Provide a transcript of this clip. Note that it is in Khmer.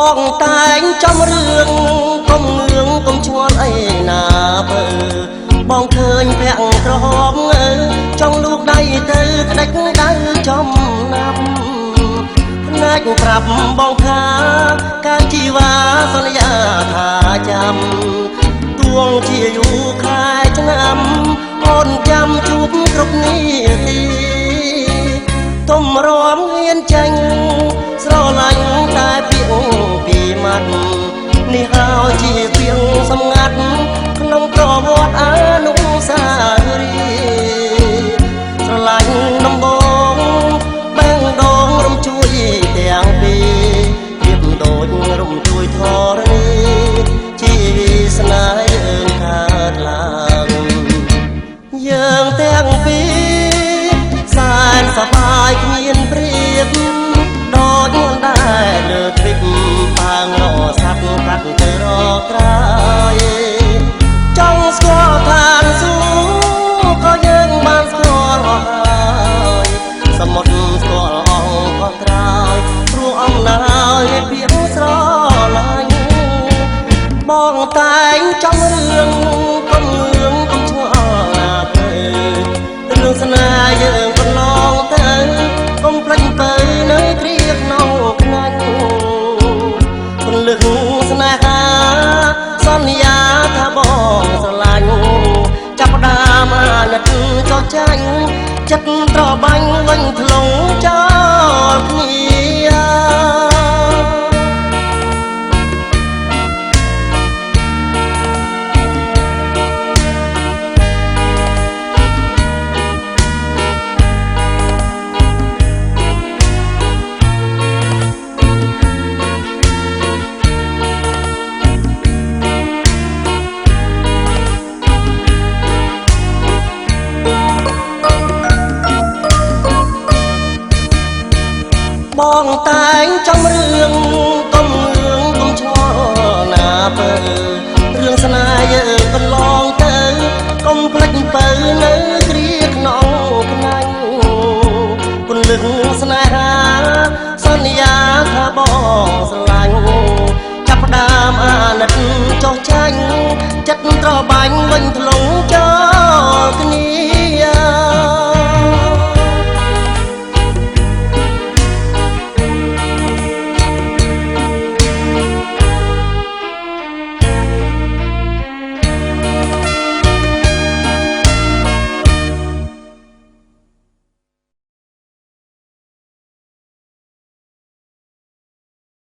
បងតែងចំរឿងកុំងឿងកុំឈ្មោះអីណាបើបងឃើញប្រាក់ក្រហមចង់លូកដៃទៅក្តិចដៅចំណាប់ផ្នែកប្រាប់បងថាកាលជីវ៉ាសន្យាថាចាំទួងជាយូរខែឆ្នាំអូនចាំជួបគ្រប់នាទីទុំរំហ៊ានចាញ់ស្រឡាញ់តែពាក្យពីមាត់នេះហើយជាពាក្យសម្ងាត់ក្នុងប្រវត្តិអនុស្សាវរីយ៍ស្រឡាញ់ដំបងបែងដងរំជួយទាំងពីរប្រៀបដូចរំជួយធរណីជីស្នេហ៍យើងកើតឡើងយើងទាំងពីរសែនសប្បាយគ្មានព្រៀបដូចដែរលើទ្វីបបាងរស័ព្ទកាត់ទៅរកក្រោយចង់ស្គាល់ឋានសួគ៌ក៏យើងបានស្គាល់អស់ហើយសមុទ្រស្គាល់អស់ក៏ត្រើយព្រោះអំណោយពីស្រឡាញ់បងតែងចំរឿងកុំងឿងកុំឈ្មោះណាទៅរឿងស្នេហ៍យើងកន្លងទៅកុំភ្លេចទៅនៅគ្រាក្នុងខ្នាញ់ពន្លឹកស្នេហាសន្យាថាបងស្រឡាញ់ចាប់ផ្ដើមអាណិតចោះចាញ់ចិត្តត្របាញ់វិញធ្លុងចោលគ្នាបងតែងចំរឿងកុំងឿងកុំឈ្មោះណាបើរឿងស្នេហ៍យើងកន្លងទៅកុំភ្លេចទៅនៅគ្រាក្នុងខ្នាញ់ពន្លឹកស្នេហាសន្យាថាបងស្រឡាញ់ចាប់ផ្ដើមអាណិតចោះចាញ់ចិត្តត្របាញ់វិញធ្លុង